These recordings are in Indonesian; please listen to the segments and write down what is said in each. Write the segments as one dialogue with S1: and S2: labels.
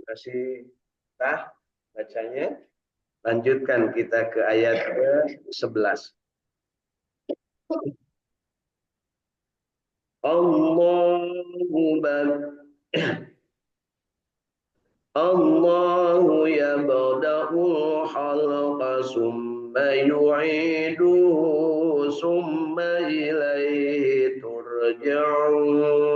S1: Masih sah bacanya? Lanjutkan kita ke ayat ke-11. Allahu yabda'ul khalqa summa yu'iduhu summa ilaihi turja'un.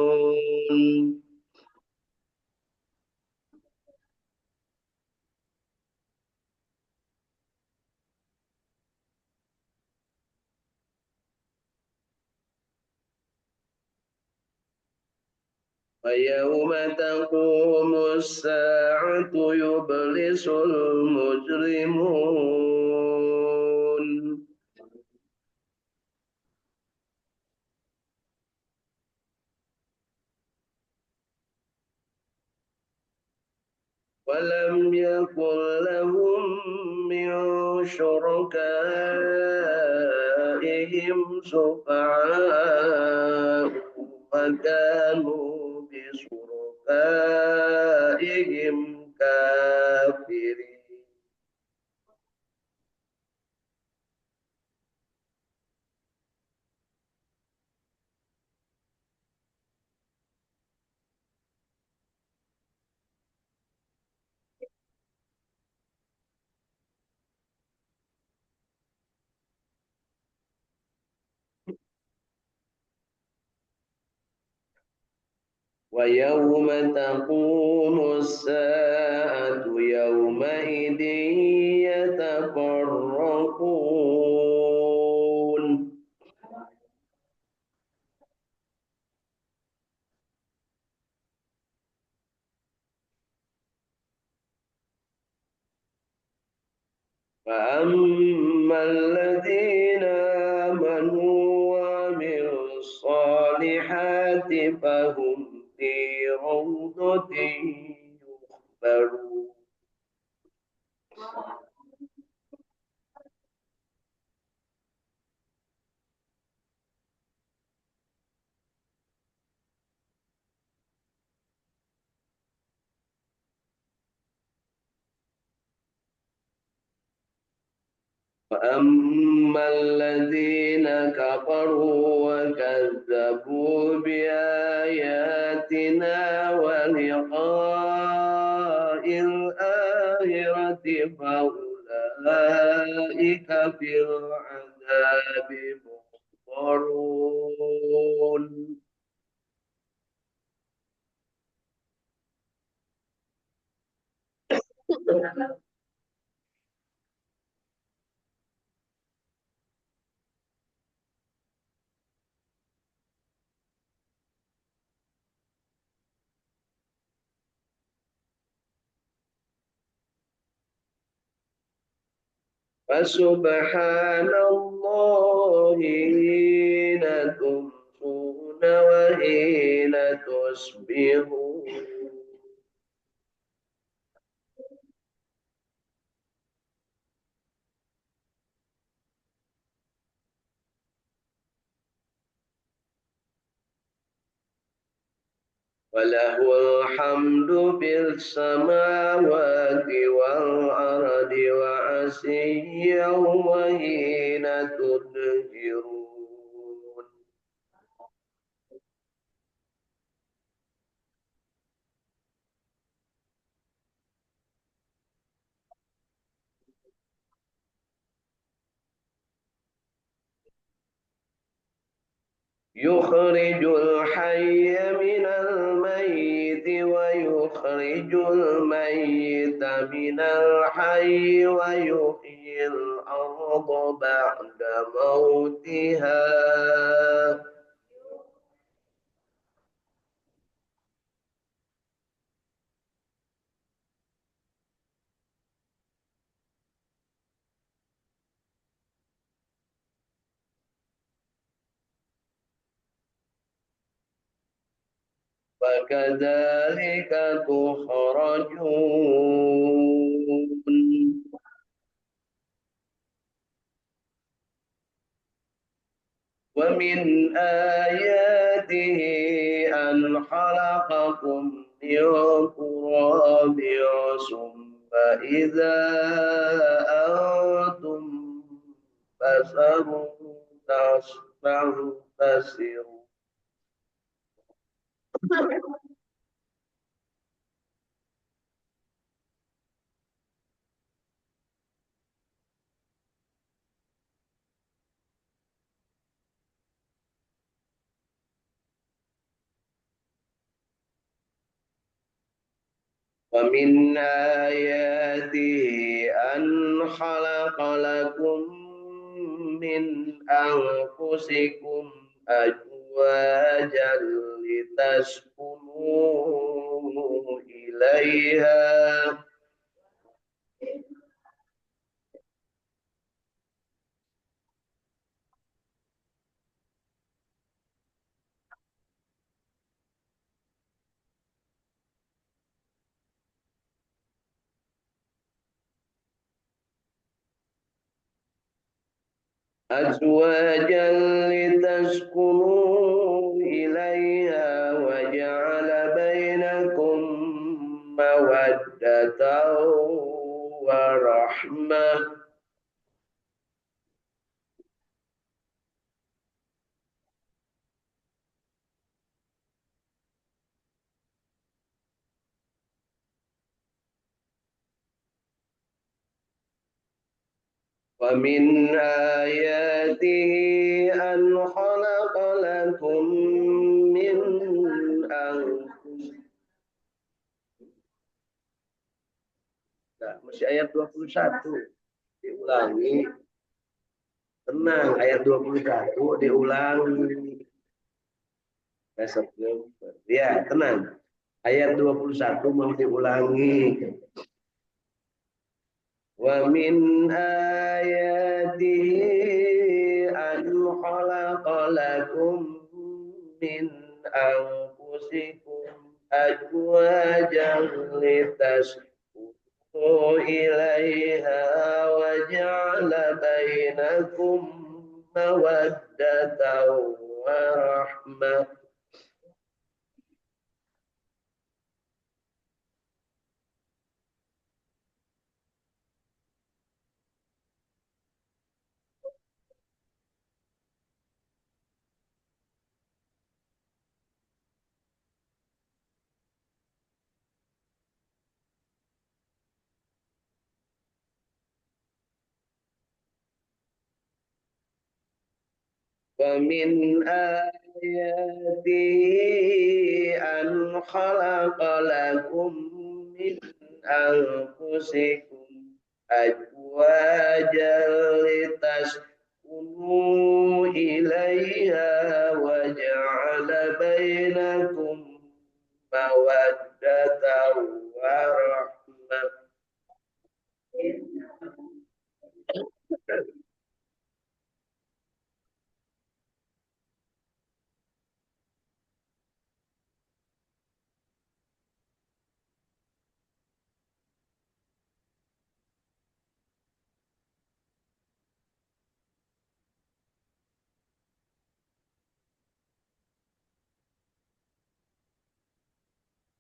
S1: ويوم تقوم الساعة يبلس المجرمون ولم يكن لهم من شركائهم شفعاء وكانوا بشركائهم كافرين ويوم تقوم الساعة يومئذ يتفرقون فأما الذين آمنوا وعملوا الصالحات فهم في روضة يحبرون وأما الذين كفروا وكذبوا بآياتنا ولقاء الآخرة فأولئك في العذاب محضرون فسبحان الله حين تمسون وحين تصبحون وله الحمد في السماوات والأرض وعشيا وحين تظهرون يخرج الحي من الميت ويخرج الميت من الحي ويحيي الأرض بعد موتها وكذلك تخرجون ومن آياته أن خلقكم من المقابر ثم إذا أنتم بشر تنتصرون. ومن آياته أن خلق لكم من أنفسكم أزواجا لتسكنوا إليها أزواجا لتسكنوا إليها وجعل بينكم مودة ورحمة. ومن آياته أن خلق لكم من أنفسكم. Nah, masih ayat 21 diulangi. Tenang, ayat 21 diulangi. Ya, tenang. Ayat 21 mau diulangi. Wa min ayatihi an khalaqa lakum min anfusikum azwajan litaskunu ilaiha wa ja'ala bainakum mawaddatan wa rahmah. ومن آياته أن خلق لكم من أنفسكم أزواجا لتسكنوا إليها وجعل بينكم مودة ورحمة.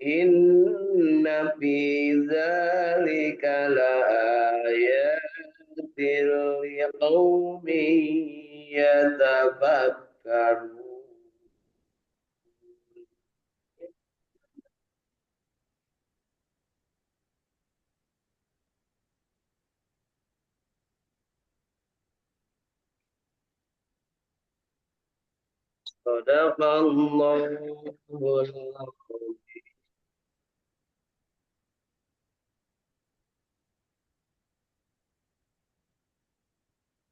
S1: Inna fi dzalika laayatin liqaumin yatafakkarun. Sadaqallahul azim.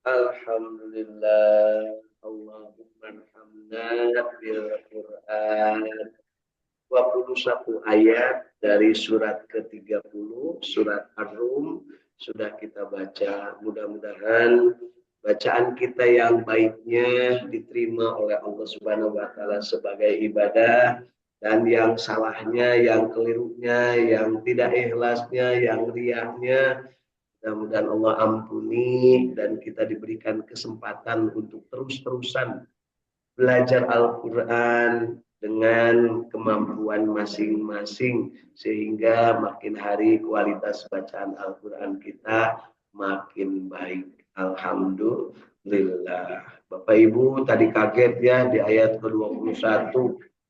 S1: Alhamdulillah. Allahumma alhamdulillah bil Qur'an. 21 ayat dari surat ke-30 surat Ar-Rum sudah kita baca. Mudah-mudahan bacaan kita yang baiknya diterima oleh Allah Subhanahu wa taala sebagai ibadah, dan yang salahnya, yang kelirunya, yang tidak ikhlasnya, yang riaknya, mudah-mudahan Allah ampuni dan kita diberikan kesempatan untuk terus-terusan belajar Al-Quran, dengan kemampuan masing-masing sehingga makin hari kualitas bacaan Al-Quran kita makin baik. Alhamdulillah. Bapak Ibu tadi kaget ya di ayat ke-21.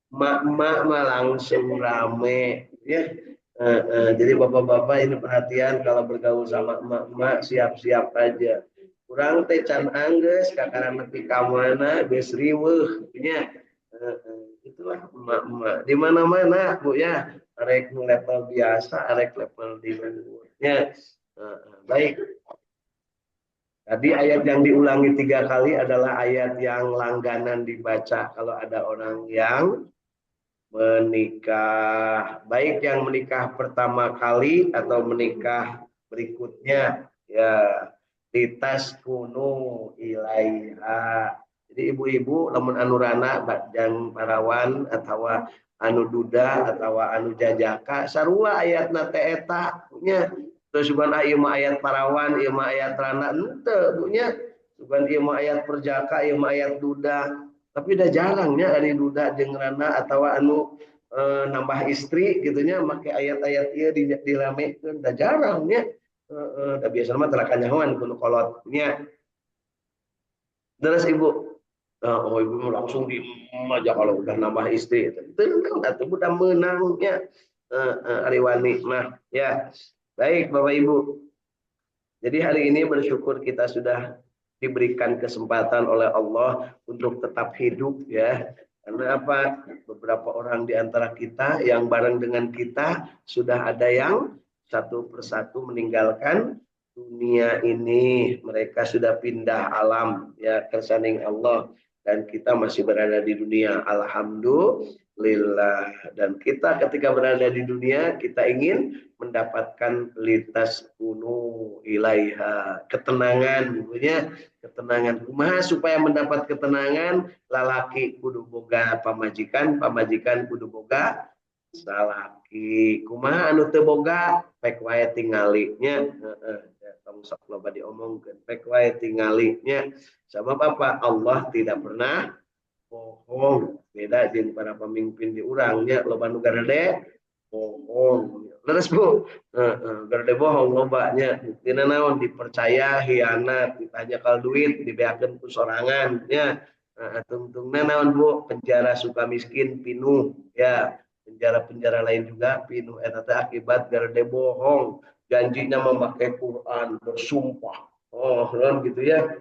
S1: Mak-mak mah langsung rame ya. Jadi bapak-bapak ini perhatian kalau bergaul sama emak-emak siap-siap aja. Kurang teh can angges kakara nepi ka mana geus riweuh nya. Itulah emak-emak di mana-mana Bu ya, arek level biasa, arek level di luarnya. Baik. Tadi ayat yang diulangi 3 kali adalah ayat yang langganan dibaca kalau ada orang yang menikah, baik yang menikah pertama kali atau menikah berikutnya ya, litas kunu ilaiha. Jadi ibu-ibu lamun anu rana yang parawan atau anu duda atau anu jajaka sarua ayatna teh eta nya. Terus bukan ieu mah ayat parawan, ieu mah ayat rana henteu nya. Bukan ieu mah ayat perjaka, ieu mah ayat duda. Tapi udah jarangnya dari duda jeung rana atau anu nambah istri gitunya make ayat-ayat ieu dilamekeun udah jarangnya. Da biasana mah tara kanyahoan kudu kolotnya. Terus Ibu, oh Ibu langsung di aja kalau udah nambah istri. Tenang atuh udah menangnya. Ari wani mah ya. Baik Bapak Ibu. Jadi hari ini bersyukur kita sudah diberikan kesempatan oleh Allah untuk tetap hidup ya. Karena apa? Beberapa orang di antara kita yang bareng dengan kita sudah ada yang satu persatu meninggalkan dunia ini. Mereka sudah pindah alam ya kesaning Allah dan kita masih berada di dunia. Alhamdulillah. Dan kita ketika berada di dunia kita ingin mendapatkan litas kunu ilaiha, ketenangan punya ketenangan. Kumaha supaya mendapat ketenangan, lalaki kudu boga pamajikan, pamajikan kudu boga salaki. Kumaha anu teu boga pek wae tinggalinya. Tong sok loba diomongkeun pek wae tinggalinya. Sabab apa? Allah tidak pernah bohong. Beda jeung para pemimpin di urangnya loba nu garede bohong. Terus Bu, gerde bohong lobanya. Buktina naon dipercaya hianat, ditanya kal duit dibeakeun ku sorangan ya. Tungtungna naon Bu, penjara suka miskin pinuh ya. Penjara-penjara lain juga pinuh eta teh akibat gerde bohong. Janjinya memakai Quran, bersumpah. Oh, non gitu ya.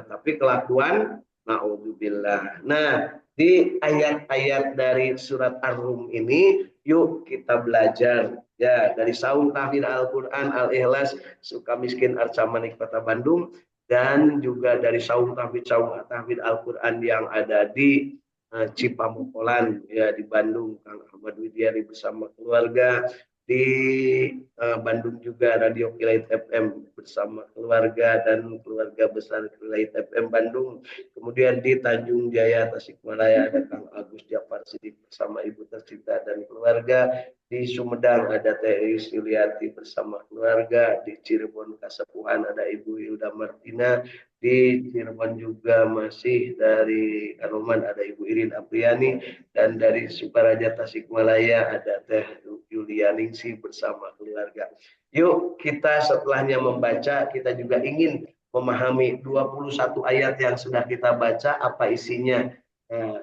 S1: Tapi kelakuan naudzubillah. Nah, di ayat-ayat dari surat Ar-Rum ini yuk kita belajar ya dari saung tahfidz Al-Qur'an Al-Ikhlas suka miskin arca manik kota Bandung dan juga dari saung tahfidz Al-Qur'an yang ada di Cipamokolan ya di Bandung Kang Ahmad Widiari bersama keluarga di Bandung juga Radio Kilait FM bersama keluarga dan keluarga besar Kilait FM Bandung. Kemudian di Tanjung Jaya Tasikmalaya ada Kang Agus Jafar Sidik bersama ibu tercinta dan keluarga. Di Sumedang ada Teh Iis Yuliati bersama keluarga. Di Cirebon Kasepuhan ada Ibu Hilda Martina. Di Cirebon juga masih dari Kanoman ada Ibu Irin Apriani. Dan dari Sukaraja Tasikmalaya ada Teh Yulianingsi bersama keluarga. Yuk kita setelahnya membaca kita juga ingin memahami 21 ayat yang sudah kita baca apa isinya.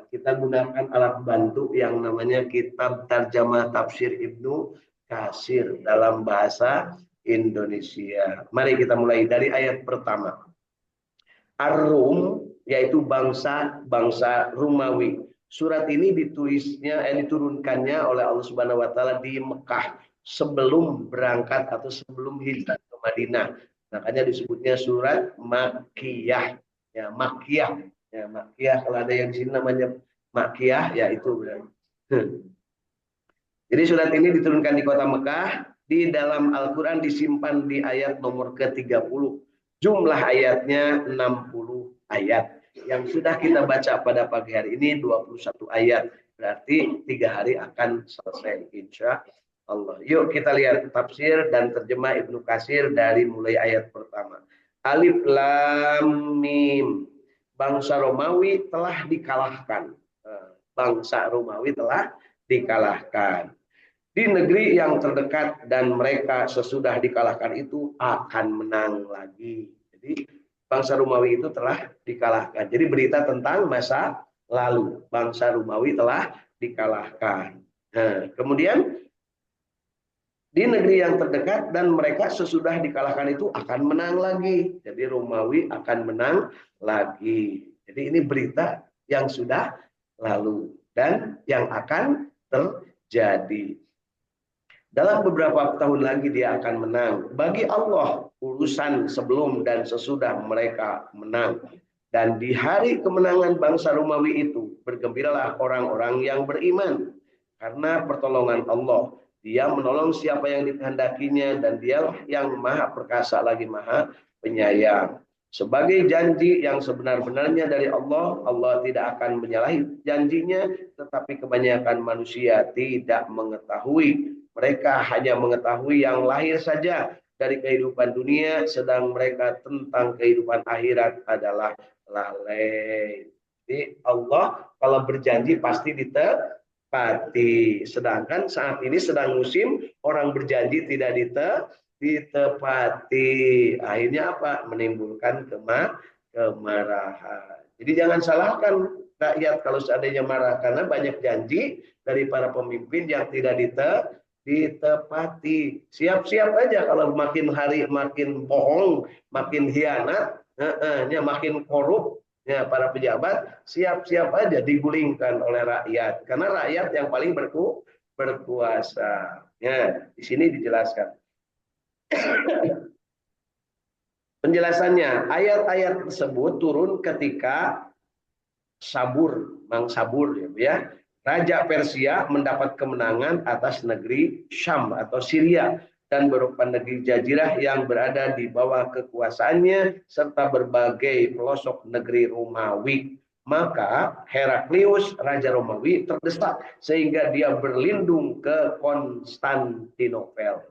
S1: Kita gunakan alat bantu yang namanya kitab Tarjamah Tafsir Ibnu Katsir dalam bahasa Indonesia. Mari kita mulai dari ayat pertama. Ar-Rum yaitu bangsa Rumawi. Surat ini diturunkannya oleh Allah Subhanahu wa taala di Mekah sebelum berangkat atau sebelum hijrah ke Madinah. Makanya disebutnya surat Makkiyah. Ya, Makkiyah. Ya, Makkiyah kalau ada yang di sini namanya Makkiyah ya itu. Jadi surat ini diturunkan di kota Mekah, di dalam Al-Qur'an disimpan di ayat nomor ke-30. Jumlah ayatnya 60 ayat. Yang sudah kita baca pada pagi hari ini 21 ayat. Berarti 3 hari akan selesai insya Allah. Yuk kita lihat tafsir dan terjemah Ibnu Katsir dari mulai ayat pertama. Alif Lam Mim. Bangsa Romawi telah dikalahkan. bangsa Romawi telah dikalahkan. Di negeri yang terdekat dan mereka sesudah dikalahkan itu akan menang lagi. Jadi bangsa Romawi itu telah dikalahkan. Jadi berita tentang masa lalu. Bangsa Romawi telah dikalahkan. Nah, kemudian di negeri yang terdekat dan mereka sesudah dikalahkan itu akan menang lagi. Jadi Romawi akan menang lagi. Jadi ini berita yang sudah lalu dan yang akan terjadi. Dalam beberapa tahun lagi dia akan menang. Bagi Allah urusan sebelum dan sesudah mereka menang. Dan di hari kemenangan bangsa Romawi itu bergembiralah orang-orang yang beriman. Karena pertolongan Allah. Dia menolong siapa yang dikehendakinya dan dialah yang maha perkasa lagi maha penyayang. Sebagai janji yang sebenar-benarnya dari Allah, Allah tidak akan menyalahi janjinya, tetapi kebanyakan manusia tidak mengetahui. Mereka hanya mengetahui yang lahir saja dari kehidupan dunia, sedang mereka tentang kehidupan akhirat adalah lalai. Jadi Allah kalau berjanji pasti ditepati. Sedangkan saat ini sedang musim orang berjanji tidak ditepati. Akhirnya apa? Menimbulkan kemarahan. Jadi jangan salahkan rakyat kalau seandainya marah karena banyak janji dari para pemimpin yang tidak ditepati. Siap-siap aja kalau makin hari makin bohong, makin hianat, makin korup, ya, para pejabat siap-siap aja digulingkan oleh rakyat. Karena rakyat yang paling berkuasa. Ya, di sini dijelaskan. Penjelasannya, ayat-ayat tersebut turun ketika Mang Sabur ya. Raja Persia mendapat kemenangan atas negeri Syam atau Syria dan beberapa negeri jazirah yang berada di bawah kekuasaannya serta berbagai pelosok negeri Romawi. Maka Heraklius, Raja Romawi, terdesak sehingga dia berlindung ke Konstantinopel.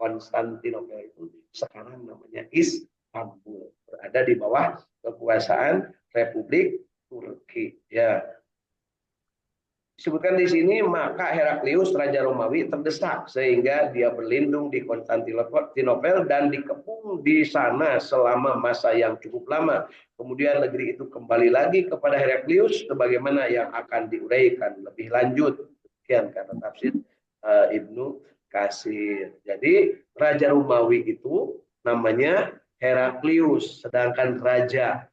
S1: Konstantinopel itu sekarang namanya Istanbul, berada di bawah kekuasaan Republik Turki. Ya, disebutkan di sini, maka Heraklius Raja Romawi terdesak sehingga dia berlindung di Konstantinopel dan dikepung di sana selama masa yang cukup lama. Kemudian negeri itu kembali lagi kepada Heraklius sebagaimana yang akan diuraikan lebih lanjut. Sekian kata tafsir Ibnu Katsir. Jadi Raja Romawi itu namanya Heraklius, sedangkan raja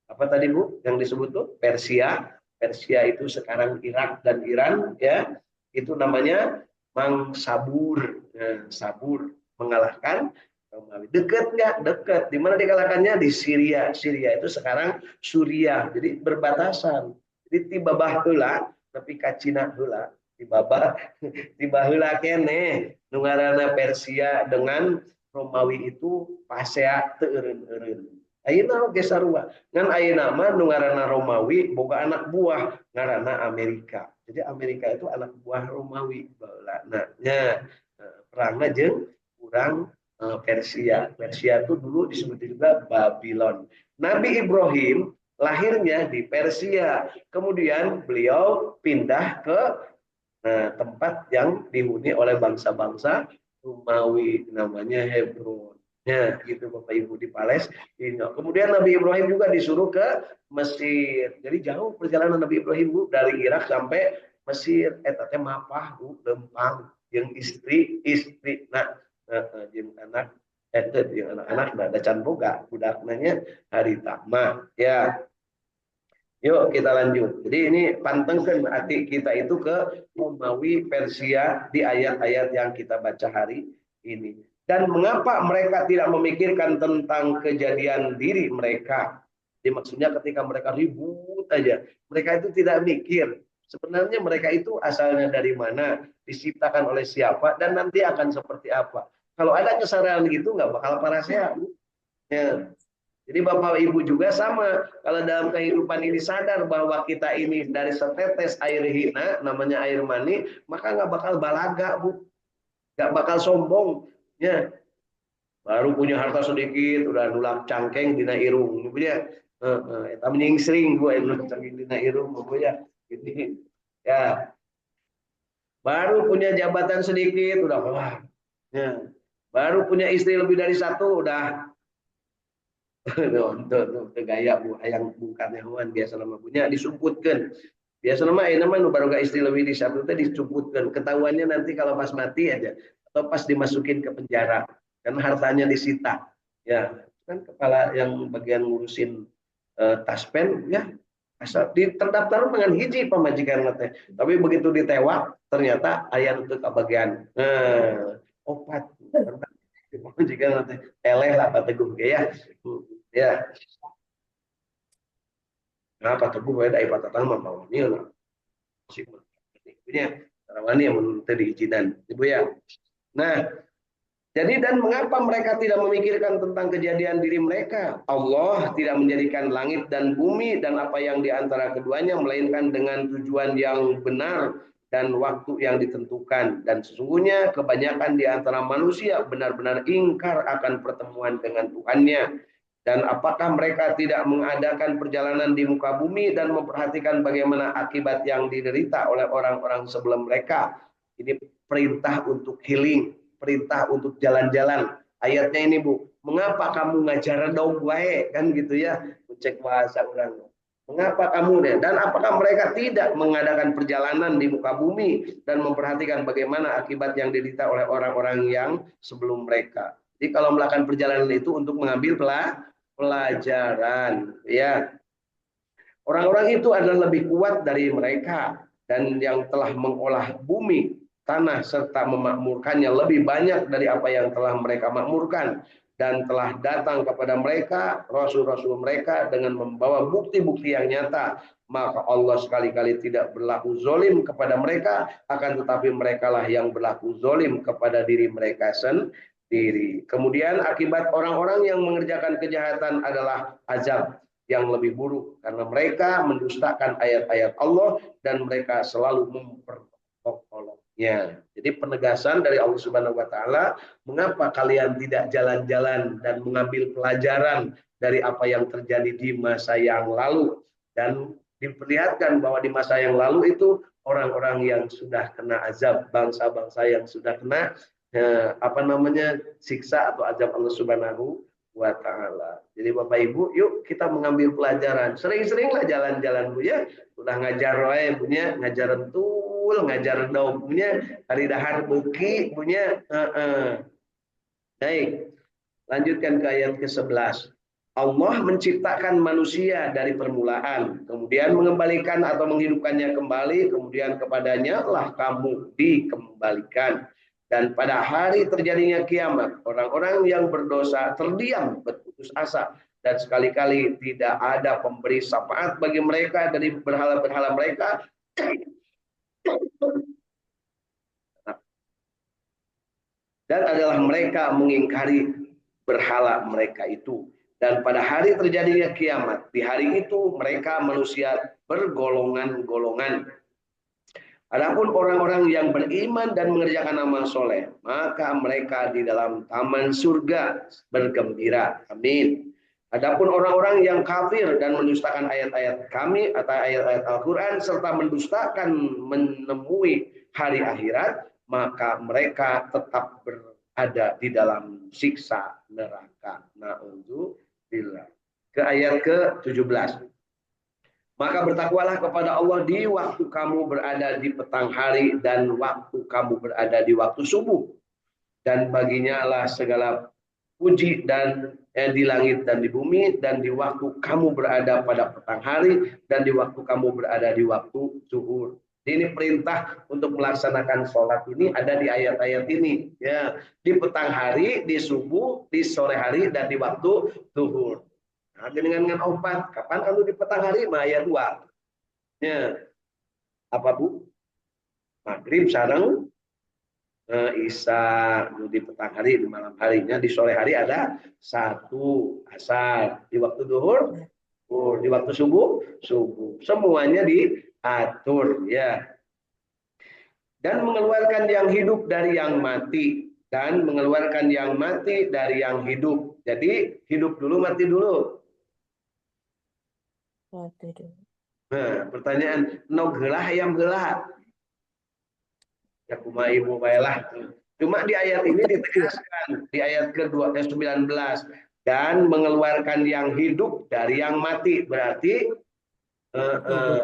S1: apa tadi Bu yang disebut tuh Persia. Persia itu sekarang Irak dan Iran ya, itu namanya Mang Sabur. Nah, Sabur mengalahkan Romawi. Dekat nggak? Dekat. Di mana dikalahkannya? Di Syria. Syria itu sekarang Suriah. Jadi berbatasan. Jadi tiba bahula tapi kacina heula tiba heula kene nungarana Persia dengan Romawi itu pasea teu eureun-eureun. Ayeuna oge sarua. Ngan ayeuna mah nu ngaranna Romawi boga anak buah ngaranna Amerika. Jadi Amerika itu anak buah Romawi baheulana. Nya perangna jeung urang Persia. Persia itu dulu disebut juga Babylon. Nabi Ibrahim lahirnya di Persia. Kemudian beliau pindah ke tempat yang dihuni oleh bangsa-bangsa Romawi namanya Hebron. Ya, gitu Bapak Ibu di Palestina. Kemudian Nabi Ibrahim juga disuruh ke Mesir. Jadi jauh perjalanan Nabi Ibrahim Bu dari Irak sampai Mesir. Eta teh mapah Bu, lempang jeung istri nah jeung anak jeung anak-anak da can boga budakna nya harita mah ya. Yuk kita lanjut. Jadi ini pantengkan hati kita itu ke Romawi Persia di ayat-ayat yang kita baca hari ini. Dan mengapa mereka tidak memikirkan tentang kejadian diri mereka? Jadi maksudnya ketika mereka ribut aja, mereka itu tidak mikir. Sebenarnya mereka itu asalnya dari mana, diciptakan oleh siapa, dan nanti akan seperti apa. Kalau ada kesalahan gitu nggak bakal parah sehat. Ya. Jadi Bapak Ibu juga sama. Kalau dalam kehidupan ini sadar bahwa kita ini dari setetes air hina, namanya air mani, maka nggak bakal balaga, Bu. Nggak bakal sombong. Ya. Baru punya harta sedikit, udah nulak cangkeng dina irung. Bu ya. Eta menyingsring Bu, nulak cangkeng dina irung. Bu ya. Ini Ya, baru punya jabatan sedikit udah wah. Ya. Baru punya istri lebih dari satu udah untuk gaya bu yang bukannya hewan biasa nama punya disumputkan. Biasa nama nama baru gak istri lebih di satu itu disumputkan. Ketahuannya nanti kalau pas mati aja atau pas dimasukin ke penjara karena hartanya disita. Ya, kan kepala yang bagian ngurusin taspen ya asal terdaftar dengan hiji pemajikan teh. Tapi begitu ditewak ternyata ayat itu kebagian opat pemajikan teh eleh lah Pak Teguh ya. Ya, kenapa Teguh ada ipat tatama mau ini lah. Sih punya tarawani yang tadi izinan Ibu ya. Nah, jadi dan mengapa mereka tidak memikirkan tentang kejadian diri mereka? Allah tidak menjadikan langit dan bumi dan apa yang di antara keduanya melainkan dengan tujuan yang benar dan waktu yang ditentukan. Dan sesungguhnya kebanyakan di antara manusia benar-benar ingkar akan pertemuan dengan Tuhannya. Dan apakah mereka tidak mengadakan perjalanan di muka bumi dan memperhatikan bagaimana akibat yang diderita oleh orang-orang sebelum mereka? Ini perintah untuk healing, perintah untuk jalan-jalan. Ayatnya ini Bu, mengapa kamu ngajar dong wae kan gitu ya? Cek bahasa orang. Mengapa kamu deh? Dan apakah mereka tidak mengadakan perjalanan di muka bumi dan memperhatikan bagaimana akibat yang diderita oleh orang-orang yang sebelum mereka? Jadi kalau melakukan perjalanan itu untuk mengambil pelajaran ya. Orang-orang itu adalah lebih kuat dari mereka dan yang telah mengolah bumi, tanah serta memakmurkannya lebih banyak dari apa yang telah mereka makmurkan dan telah datang kepada mereka rasul-rasul mereka dengan membawa bukti-bukti yang nyata. Maka Allah sekali-kali tidak berlaku zolim kepada mereka, akan tetapi merekalah yang berlaku zolim kepada diri mereka sendiri. Kemudian akibat orang-orang yang mengerjakan kejahatan adalah azab yang lebih buruk karena mereka mendustakan ayat-ayat Allah dan mereka selalu memperoloknya. Jadi penegasan dari Allah Subhanahu wa taala, mengapa kalian tidak jalan-jalan dan mengambil pelajaran dari apa yang terjadi di masa yang lalu dan diperlihatkan bahwa di masa yang lalu itu orang-orang yang sudah kena azab, bangsa-bangsa yang sudah kena siksa atau azab Allah Subhanahu wa ta'ala. Jadi Bapak Ibu, yuk kita mengambil pelajaran. Sering-seringlah jalan-jalan Bu ya. Udah ngajar wae punya, ngajar entul, ngajar daun punya, hari dahar beki punya. Baik, lanjutkan ke ayat ke-11. Allah menciptakan manusia dari permulaan, kemudian mengembalikan atau menghidupkannya kembali, kemudian kepadanya lah kamu dikembalikan. Dan pada hari terjadinya kiamat, orang-orang yang berdosa terdiam berputus asa dan sekali-kali tidak ada pemberi syafaat bagi mereka dari berhala-berhala mereka dan adalah mereka mengingkari berhala mereka itu. Dan pada hari terjadinya kiamat, di hari itu mereka manusia bergolongan-golongan. Adapun orang-orang yang beriman dan mengerjakan amal soleh, maka mereka di dalam taman surga bergembira. Amin. Adapun orang-orang yang kafir dan mendustakan ayat-ayat kami atau ayat-ayat Al-Quran serta mendustakan menemui hari akhirat, maka mereka tetap berada di dalam siksa neraka. Na'udzubillah. Ke ayat ke-17. Maka bertakwalah kepada Allah di waktu kamu berada di petang hari dan waktu kamu berada di waktu subuh. Dan baginya lah segala puji dan di langit dan di bumi dan di waktu kamu berada pada petang hari dan di waktu kamu berada di waktu zuhur. Ini perintah untuk melaksanakan sholat ini ada di ayat-ayat ini. Ya, di petang hari, di subuh, di sore hari dan di waktu zuhur. Nah, dengan obat, kapan kamu di petang hari? Ayat 2. Ya, apa Bu? Maghrib sareng Isya di petang hari, di malam harinya, di sore hari ada satu asar, di waktu duhur, di waktu subuh, subuh. Semuanya diatur ya. Dan mengeluarkan yang hidup dari yang mati dan mengeluarkan yang mati dari yang hidup. Jadi hidup dulu, mati dulu.
S2: Mati dulu.
S1: Nah, pertanyaan, no gelah ayam gelah. Ya kuma ibu baiklah. Cuma di ayat ini ditegaskan di ayat ke-19 dan mengeluarkan yang hidup dari yang mati. Berarti eh,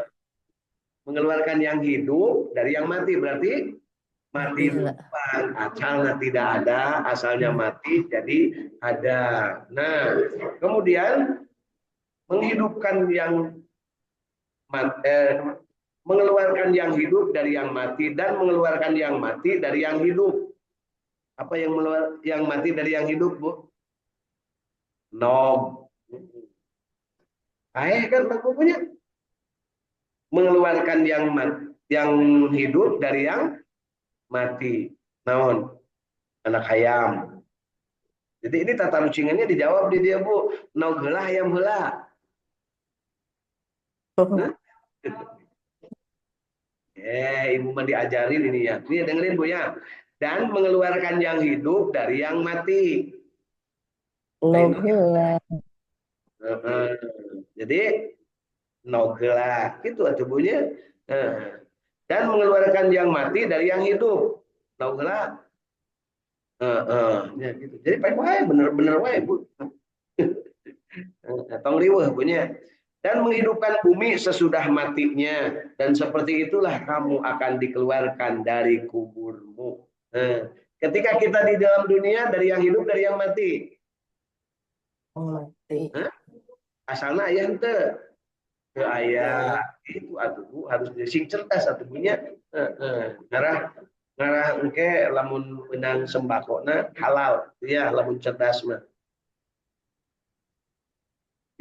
S1: mengeluarkan yang hidup dari yang mati berarti mati duluan. Asalnya tidak ada, asalnya mati jadi ada. Nah, kemudian menghidupkan yang mengeluarkan yang hidup dari yang mati dan mengeluarkan yang mati dari yang hidup. Apa yang mati dari yang hidup, Bu? Nom. Kan bukunya mengeluarkan yang hidup dari yang mati. Naon? Anak ayam. Jadi ini tata lucingannya dijawab di dia, Bu. No gelah ayam heula. Nah, ibu mah diajarin ini ya. Ini dengerin Bu ya. Dan mengeluarkan yang hidup dari yang mati. Nah, ini, jadi nogela itu atribunya. Dan mengeluarkan yang mati dari yang hidup. Nogela. Ya, gitu. Jadi baik bener-bener wae Bu. Tong riweuh punya. Dan menghidupkan bumi sesudah matinya, dan seperti itulah kamu akan dikeluarkan dari kuburmu. Ketika kita di dalam dunia, dari yang hidup dari yang mati.
S2: Mati.
S1: Asalnya ayah ente ke ayah itu atuh harus sing cerdas atuh punya ngarah ngarah engke lamun menang sembako halal ya lamun cerdas mah.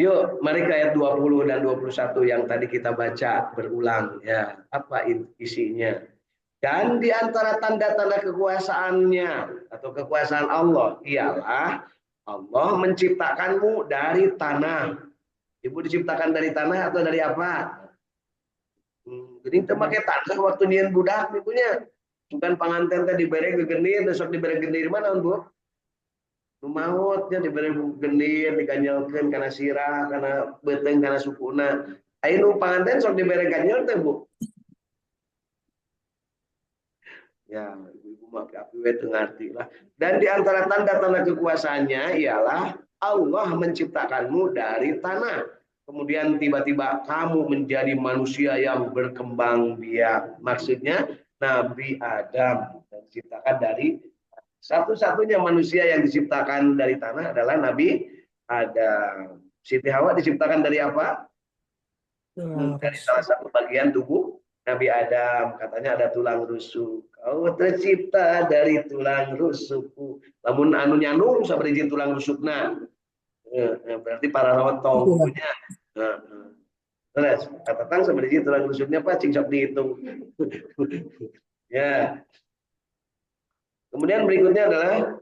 S1: Yuk, mari ke ayat 20 dan 21 yang tadi kita baca berulang ya. Apa isinya? Dan di antara tanda-tanda kekuasaannya atau kekuasaan Allah ialah Allah menciptakanmu dari tanah. Ibu diciptakan dari tanah atau dari apa? Jadi kita pakai tanah waktu nyian budak ibunya. Bukan panganten teh dibere gegenir, besok dibere genir mana Bu? Mautnya diberi gendir diganjalkeun kana sirah kana beteng kana sukuna anu panganten sok diberi ganjel teh Bu ya ibu-ibu mah api we teu ngarti lah. Dan di antara tanda-tanda kekuasaannya ialah Allah menciptakanmu dari tanah kemudian tiba-tiba kamu menjadi manusia yang berkembang biak. Maksudnya Nabi Adam diciptakan dari satu-satunya manusia yang diciptakan dari tanah adalah Nabi Adam. Siti Hawa diciptakan dari apa? Dari salah satu bagian tubuh Nabi Adam. Katanya ada tulang rusuk. Kau tercipta dari tulang rusukku. Lamun anu nyandung sabari tulang rusukna. Berarti para rotong punya. Terus kata tang sabari tulang rusuknya apa cing sok dihitung. Ya. Kemudian berikutnya adalah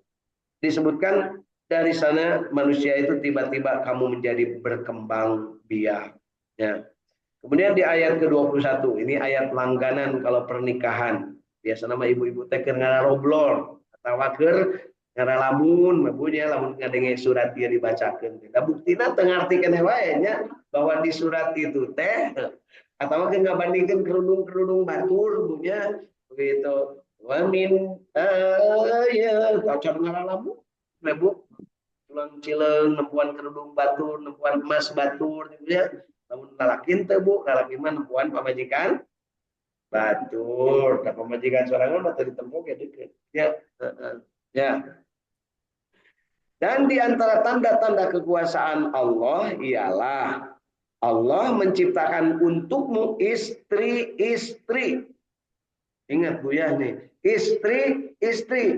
S1: disebutkan dari sana manusia itu tiba-tiba kamu menjadi berkembang biak. Ya. Kemudian di ayat ke-21, ini ayat langganan kalau pernikahan. Biasa nama ibu-ibu teh keur ngaroblor atawa keur ngaramun, mabunya lamun ngadenge surat ieu dibacakeun. Da buktina teu ngartikeun wae nya bahwa di surat itu teh atawa keur ngabandingkeun kerudung-kerudung batur bunya begitu. Wa min ayat baca ngalamu lebu tulang cileung nempuan kerudung batur nempuan emas batur gitu ya lamun lalakin teu Bu lalaki mah nempuan pamajikan batur da pamajikan sorangan mah teu ditemuk ya deukeut ya ya. Dan di antara tanda-tanda kekuasaan Allah ialah Allah menciptakan untukmu istri-istri. Ingat Bu ya nih, istri.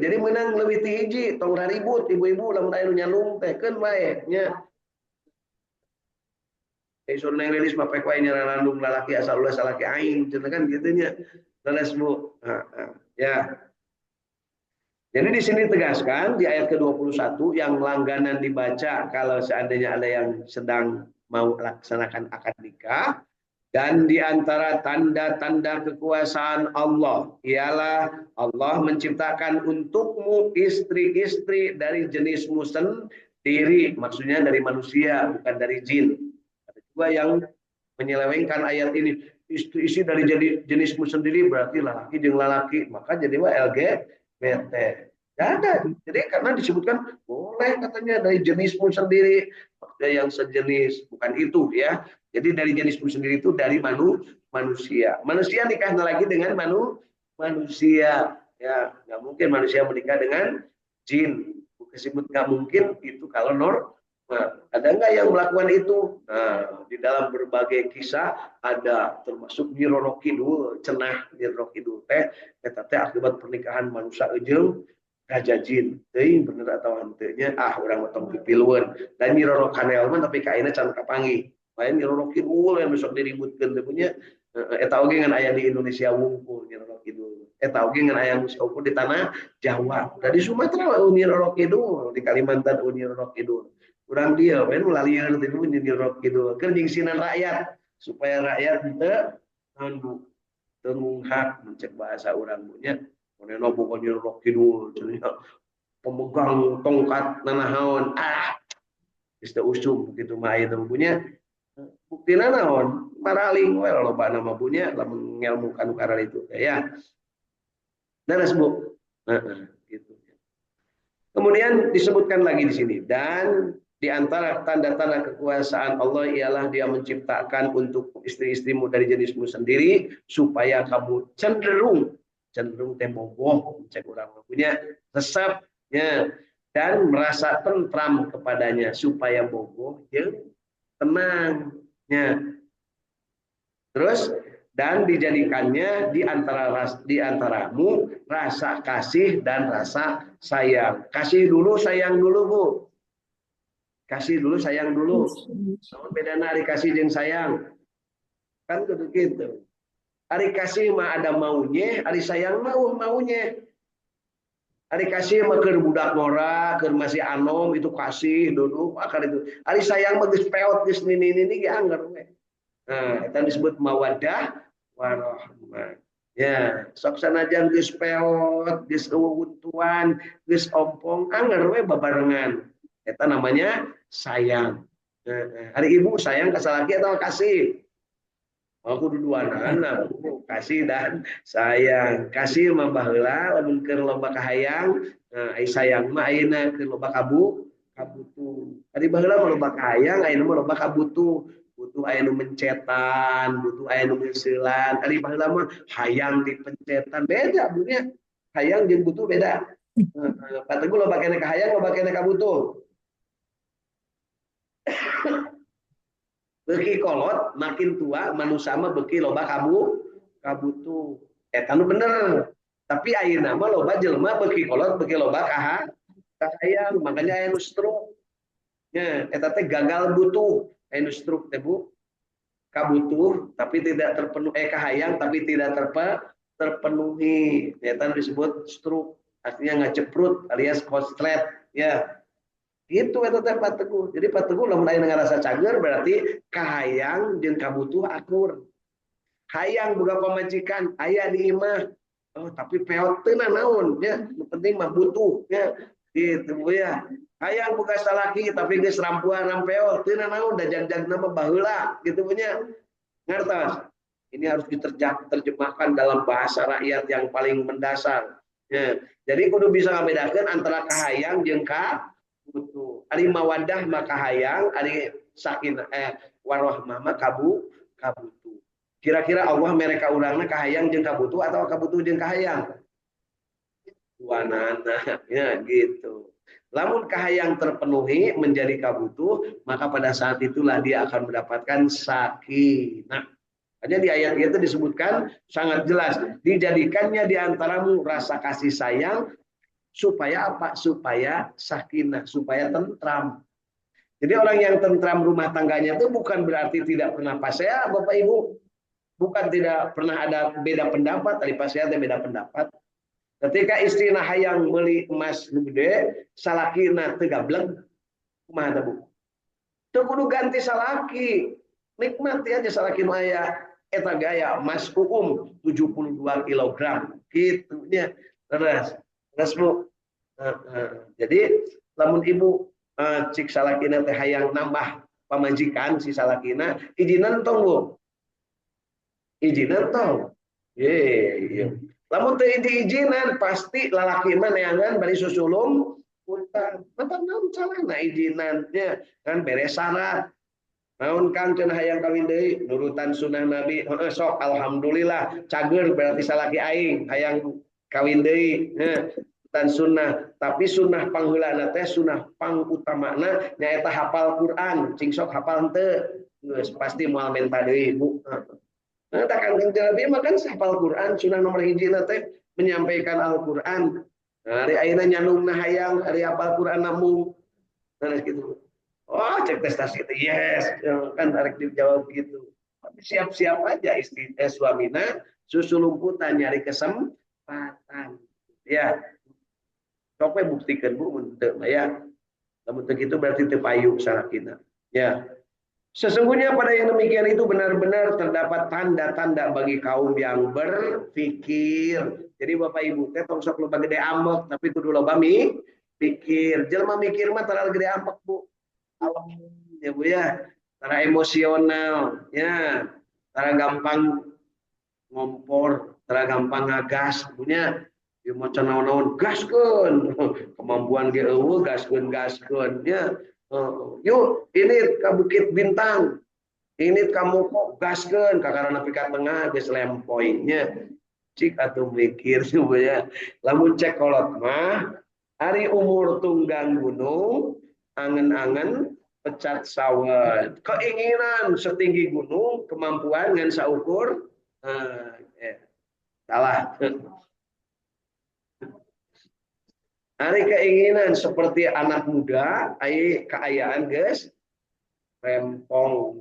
S1: Jadi menang lebih tinggi, tong ribut ibu-ibu lamun aya nu nyalung teh keun wae nya. Isun neng lilis mah pek wae nyarandung lalaki asal ulah salaki aing cenah kan kitu nya. Leles Bu. Ya. Jadi di sini tegaskan di ayat ke-21 yang langganan dibaca kalau seandainya ada yang sedang mau laksanakan akad nikah. Dan di antara tanda-tanda kekuasaan Allah ialah Allah menciptakan untukmu istri-istri dari jenismu sendiri, maksudnya dari manusia, bukan dari jin. Ada juga yang menyelewengkan ayat ini. Istri-istri dari jenismu sendiri berarti laki jeung lalaki, maka jadi LGBT. Gak ada. Jadi karena disebutkan boleh katanya dari jenismu sendiri, maksudnya yang sejenis, bukan itu ya. Jadi dari jenismu sendiri itu dari manusia. Manusia nikahnya lagi dengan manusia. Ya, nggak mungkin manusia menikah dengan jin. Disebut nggak mungkin itu kalau Nah, ada nggak yang melakukan itu? Nah, di dalam berbagai kisah ada termasuk Nyi Roro Kidul, cenah Nyi Roro Kidul teh eta teh akibat pernikahan manusia jeung raja jin. Teuing bener atau henteu urang motong pipilueun. Dan Nyi Roro Kanel mah tapi kaina can kapanggih. Lain Nyi Roro Kidul yang besok diributkeun teh punya eta oge ngan aya di Indonesia wungkul Nyi Roro Kidul. Eta oge ngan aya wungkul di tanah Jawa. Da di Sumatera Nyi Roro Kidul, di Kalimantan Nyi Roro Kidul. Kurang dia, men lalian itu Nyi Roro Kidul. Keur nyingsinan rakyat supaya rakyat teu ngandu teu munghak mencek bahasa urang nya. Manehna boga Nyi Roro Kidul cenah pemegang tongkat nanahaun. Geus teu usum kitu mah aya teh punya. Buktina naon? Maraling we loba nama punya lamun ngelmukan karena itu ya. Daras Bu. Gitu. Kemudian disebutkan lagi di sini dan di antara tanda-tanda kekuasaan Allah ialah Dia menciptakan untuk istri-istrimu dari jenismu sendiri supaya kamu cenderung teh bogoh cek urang punya resepnya dan merasa tentram kepadanya supaya bogoh jeung tenangnya. Terus dan dijadikannya di antaramu rasa kasih dan rasa sayang. Kasih dulu, sayang dulu, Bu. Kasih dulu, sayang dulu. Namun bedana ari kasih jeung sayang. Kan kudu gitu. Ari kasih mah ada maunya, ari sayang mah maunya. Ari kasih mah keur budak ngora, keur masih anom itu kasih dulu, akar itu. Ari sayang mah geus peot geus nini ge anggar we. Nah, itu disebut mawaddah warahmah. Ya, sok sanajan geus peot, geus eueuh geus ompong, anggar we babarengan. Eta namanya sayang. Hari ibu sayang ke salaki atau kasih? Aku duduanan kasih dan sayang. Kasih mah baheula lamun keur loba kahayang, ai sayang mah ayeuna keur loba kabutuh. Ari baheula mah loba kahayang, ayeuna mah loba kabutuh. Butuh aya nu mencetan, butuh aya nu meuseulan. Ari baheula mah hayang dipencetan beda bunya. Hayang jeung butuh beda. Kata gue loba kene kahayang, loba kene kabutuh. Beki kolot makin tua manusia mah beki loba kabutuh eta nu bener tapi ayeuna mah loba jelema beki kolot beki loba kahayang makanya aya nu stroke nya eta teh gagal butuh aya nu stroke teh Bu kabutuh tapi tidak terpenuhi kahayang tapi tidak terpenuhi eta disebut stroke artinya ngaceprut alias konslet ya. Itu eta teh Pak Teguh. Jadi Pak Teguh lamun aya ngarasa cager berarti kahayang jeung kabutuh akur. Hayang boga pamajikan aya di imah. Oh, tapi peot teu naon nya. Nu penting mah butuh nya. Gitu ya. Hayang boga salaki tapi geus rampuan rampeol teu naon dajag-jagna mah baheula gitu punya. Ngartos. Ini harus diterjemahkan dalam bahasa rakyat yang paling mendasar. Ya. Jadi kudu bisa ngabedakeun antara kahayang jeung butuh. Ari mawadah maka hayang, ari sakinah warahmah mah kabutuh. Kira-kira Allah mereka urangna kahayang jeung kabutuh atau kabutuh jeung kahayang? Duanana ya gitu. Lamun kahayang terpenuhi menjadi kabutuh, maka pada saat itulah dia akan mendapatkan sakinah. Hanya di ayat itu disebutkan sangat jelas, dijadikannya di antaramu rasa kasih sayang supaya apa? Supaya sakinah, supaya tentram. Jadi orang yang tentram rumah tangganya itu bukan berarti tidak pernah pasea, Bapak Ibu. Bukan tidak pernah ada beda pendapat, tadi pasea ada beda pendapat. Ketika istri hayang meuli emas nu gede, salakina teu gableng, kumaha teh Bu? Teu kudu ganti salaki. Nikmati aja salaki nu aya eta gaya emas 72 kg. Kitu nya. Terus Bu, jadi lamun ibu cik salakina teh hayang nambah pamajikan si salakina ijinan tong Bu ijinan tong. Ye. Lamun teu ijinan pasti lalaki mah neangan bari susulum utang. Mantap naon calana ijinannya kan beres syarat. Naon Kang cenah hayang kawin deui nurutan sunnah Nabi. Heeh sok alhamdulillah cager berarti salaki aing hayang kawin deui. Dan sunnah tapi sunnah pangheulanna teh sunnah pang utamana nyaeta hafal Quran cing sok hafal henteu geus pasti moal menta deui Bu. Nah, tak kanjeng Nabi makan hafal Quran sunnah nomor hiji teh menyampaikan Al-Qur'an. Nah, hari ayeuna nyandungna hayang hari hafal Quran namung. Nah, gitu. Oh, cek tes tas gitu. Yes, kan tarik dijawab gitu. Tapi siap-siap aja istri suamina susulumputan nyari kesempatan. Ya, sok we buktikeun Bu mun teu ya. Lamun teu kitu berarti teu payu sarakina. Ya. Sesungguhnya pada yang demikian itu benar-benar terdapat tanda-tanda bagi kaum yang berpikir. Jadi Bapak Ibu teh tong sok loba gede ambek tapi kudu loba pikir. Jelema mikir mah terlalu gede ambek Bu. Alam ya Bu ya. Tara emosional ya. Tara gampang ngompor, tara gampang ngagas punya. Ieu mah naon-naon gaskeun. Kemampuan ge eueuh gaskeun ya. Yuk ini ke Bukit Bintang ini kamu kok gaskeun kakarana pikat tengah geus lempoinya cik atuh mikir ya lamun cek kolot mah hari umur tunggang gunung angen-angen pecat sawat keinginan setinggi gunung kemampuan ngan saukur salah hari keinginan seperti anak muda ai keayaan geus rempong